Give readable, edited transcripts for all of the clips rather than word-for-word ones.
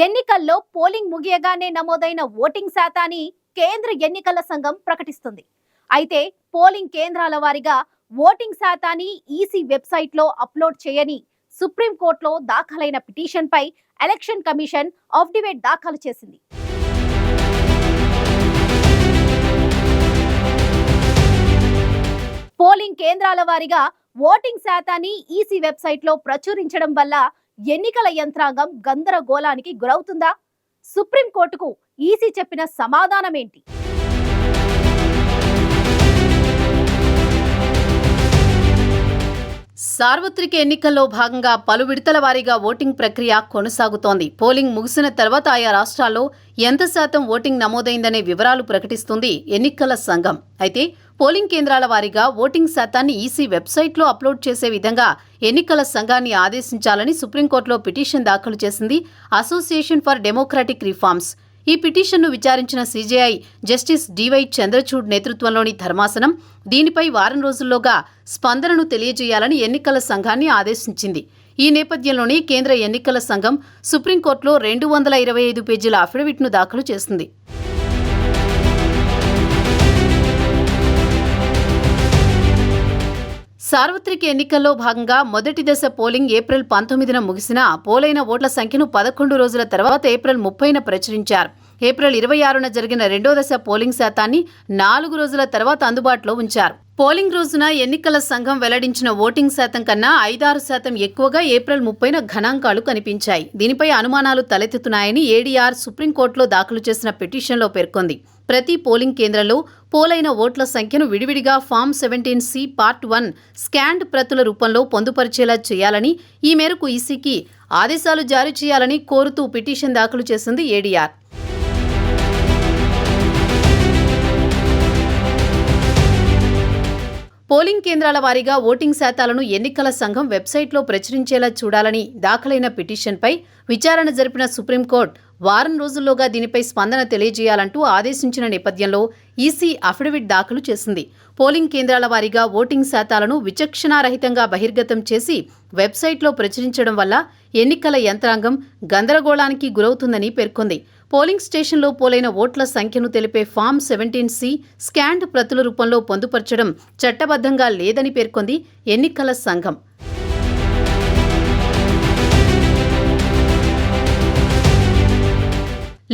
ఎన్నికల్లో పోలింగ్ ముగియగానే నమోదైన ఓటింగ్ శాతాన్ని కేంద్ర ఎన్నికల సంఘం ప్రకటిస్తుంది. అయితే పోలింగ్ కేంద్రాల వారీగా ఓటింగ్ శాతాన్ని ఈసీ వెబ్సైట్లో అప్లోడ్ చేయని సుప్రీంకోర్టులో దాఖలైన పిటిషన్పై ఎలక్షన్ కమిషన్ అఫిడవిట్ దాఖలు చేసింది. పోలింగ్ కేంద్రాల వారీగా ఓటింగ్ శాతాన్ని ఈసీ వెబ్సైట్లో ప్రచురించడం వల్ల ఎన్నికల యంత్రాంగం గందరగోళానికి గురవుతుందా? సుప్రీంకోర్టుకు ఈసీ చెప్పిన సమాధానమేంటి? సార్వత్రిక ఎన్నికల్లో భాగంగా పలు విడతల వారీగా ఓటింగ్ ప్రక్రియ కొనసాగుతోంది. పోలింగ్ ముగిసిన తర్వాత ఆయా రాష్ట్రాల్లో ఎంత శాతం ఓటింగ్ నమోదైందనే వివరాలు ప్రకటిస్తుంది ఎన్నికల సంఘం. అయితే పోలింగ్ కేంద్రాల వారీగా ఓటింగ్ శాతాన్ని ఈసీ వెబ్సైట్లో అప్లోడ్ చేసే విధంగా ఎన్నికల సంఘాన్ని ఆదేశించాలని సుప్రీంకోర్టులో పిటిషన్ దాఖలు చేసింది అసోసియేషన్ ఫర్ డెమోక్రటిక్ రిఫార్మ్స్. ఈ పిటిషన్ను విచారించిన సీజేఐ జస్టిస్ డివై చంద్రచూడ్ నేతృత్వంలోని ధర్మాసనం దీనిపై వారం రోజుల్లోగా స్పందనను తెలియజేయాలని ఎన్నికల సంఘాన్ని ఆదేశించింది. ఈ నేపథ్యంలోనే కేంద్ర ఎన్నికల సంఘం సుప్రీంకోర్టులో 225 పేజీల అఫిడవిట్ను దాఖలు చేసింది. సార్వత్రిక ఎన్నికల్లో భాగంగా మొదటి దశ పోలింగ్ ఏప్రిల్ 19న ముగిసినా పోలైన ఓట్ల సంఖ్యను 11 రోజుల తర్వాత ఏప్రిల్ 30న ప్రచురించారు. ఏప్రిల్ 26న జరిగిన రెండో దశ పోలింగ్ శాతాన్ని 4 రోజుల తర్వాత అందుబాటులో ఉంచారు. పోలింగ్ రోజున ఎన్నికల సంఘం వెల్లడించిన ఓటింగ్ శాతం కన్నా 5-6% ఎక్కువగా ఏప్రిల్ 30న గణాంకాలు కనిపించాయి. దీనిపై అనుమానాలు తలెత్తుతున్నాయని ఏడీఆర్ సుప్రీంకోర్టులో దాఖలు చేసిన పిటిషన్లో పేర్కొంది. ప్రతి పోలింగ్ కేంద్రంలో పోలైన ఓట్ల సంఖ్యను విడివిడిగా ఫామ్ 17C పార్ట్ 1 స్కాన్డ్ ప్రతుల రూపంలో పొందుపరిచేలా చేయాలని, ఈ మేరకు ఈసీకి ఆదేశాలు జారీ చేయాలని కోరుతూ పిటిషన్ దాఖలు చేసింది ఏడీఆర్. పోలింగ్ కేంద్రాల వారీగా ఓటింగ్ శాతాలను ఎన్నికల సంఘం వెబ్సైట్లో ప్రచురించేలా చూడాలని దాఖలైన పిటిషన్పై విచారణ జరిపిన సుప్రీంకోర్టు వారం రోజుల్లోగా దీనిపై స్పందన తెలియజేయాలంటూ ఆదేశించిన నేపథ్యంలో ఈసీ అఫిడవిట్ దాఖలు చేసింది. పోలింగ్ కేంద్రాల వారీగా ఓటింగ్ శాతాలను విచక్షణారహితంగా బహిర్గతం చేసి వెబ్సైట్లో ప్రచురించడం వల్ల ఎన్నికల యంత్రాంగం గందరగోళానికి గురవుతుందని పేర్కొంది. పోలింగ్ స్టేషన్లో పోలైన ఓట్ల సంఖ్యను తెలిపే ఫామ్ 17C స్కాన్డ్ ప్రతుల రూపంలో పొందుపరచడం చట్టబద్ధంగా లేదని పేర్కొంది ఎన్నికల సంఘం.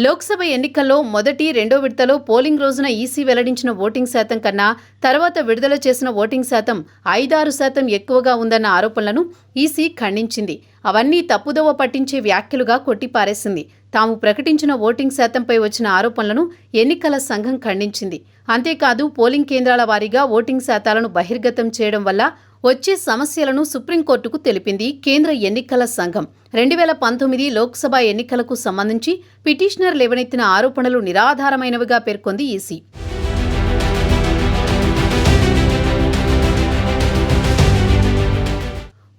లోక్సభ ఎన్నికల్లో మొదటి, రెండో విడతలో పోలింగ్ రోజున ఈసీ వెల్లడించిన ఓటింగ్ శాతం కన్నా తర్వాత విడుదల చేసిన ఓటింగ్ శాతం 5-6% ఎక్కువగా ఉందన్న ఆరోపణలను ఈసీ ఖండించింది. అవన్నీ తప్పుదోవ పట్టించే వ్యాఖ్యలుగా కొట్టిపారేసింది. తాము ప్రకటించిన ఓటింగ్ శాతంపై వచ్చిన ఆరోపణలను ఎన్నికల సంఘం ఖండించింది. అంతేకాదు పోలింగ్ కేంద్రాల వారీగా ఓటింగ్ శాతాలను బహిర్గతం చేయడం వల్ల వచ్చే సమస్యలను సుప్రీంకోర్టుకు తెలిపింది కేంద్ర ఎన్నికల సంఘం. 2019 లోక్సభ ఎన్నికలకు సంబంధించి పిటిషనర్ లేవనెత్తిన ఆరోపణలు నిరాధారమైనవిగా పేర్కొంది ఈసీ.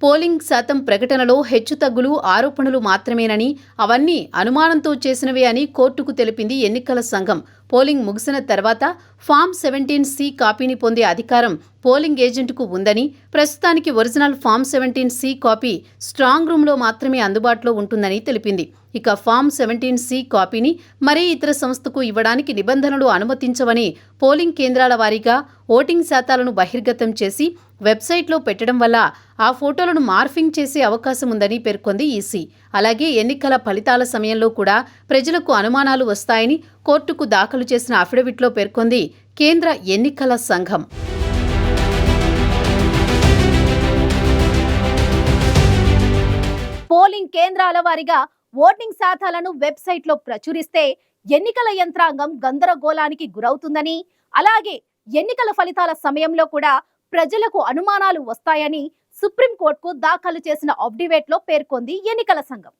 పోలింగ్ శాతం ప్రకటనలో హెచ్చుతగ్గులు, ఆరోపణలు మాత్రమేనని, అవన్నీ అనుమానంతో చేసినవే అని కోర్టుకు తెలిపింది ఎన్నికల సంఘం. పోలింగ్ ముగిసిన తర్వాత ఫామ్ 17C కాపీని పొందే అధికారం పోలింగ్ ఏజెంట్కు ఉందని, ప్రస్తుతానికి original form 17C copy strong రూమ్లో మాత్రమే అందుబాటులో ఉంటుందని తెలిపింది. ఇక ఫామ్ 17C కాపీని మరే ఇతర సంస్థకు ఇవ్వడానికి నిబంధనలు అనుమతించవని, పోలింగ్ కేంద్రాల వారీగా ఓటింగ్ శాతాలను బహిర్గతం చేసి వెబ్సైట్లో పెట్టడం వల్ల ఆ ఫోటోలను మార్ఫింగ్ చేసే అవకాశం ఉందని పేర్కొంది ఈసీ. అలాగే ఎన్నికల ఫలితాల సమయంలో కూడా ప్రజలకు అనుమానాలు వస్తాయని కోర్టుకు దాఖలు చేసిన అఫిడవిట్లో పేర్కొంది కేంద్ర ఎన్నికల సంఘం. పోలింగ్ కేంద్రాల వారీగా ఓటింగ్ శాతాలను వెబ్సైట్లో ప్రచురిస్తే ఎన్నికల యంత్రాంగం గందరగోళానికి గురవుతుందని, అలాగే ఎన్నికల ఫలితాల సమయంలో కూడా ప్రజలకు అనుమానాలు వస్తాయని సుప్రీంకోర్టుకు దాఖలు చేసిన అఫిడవిట్లో పేర్కొంది ఎన్నికల సంఘం.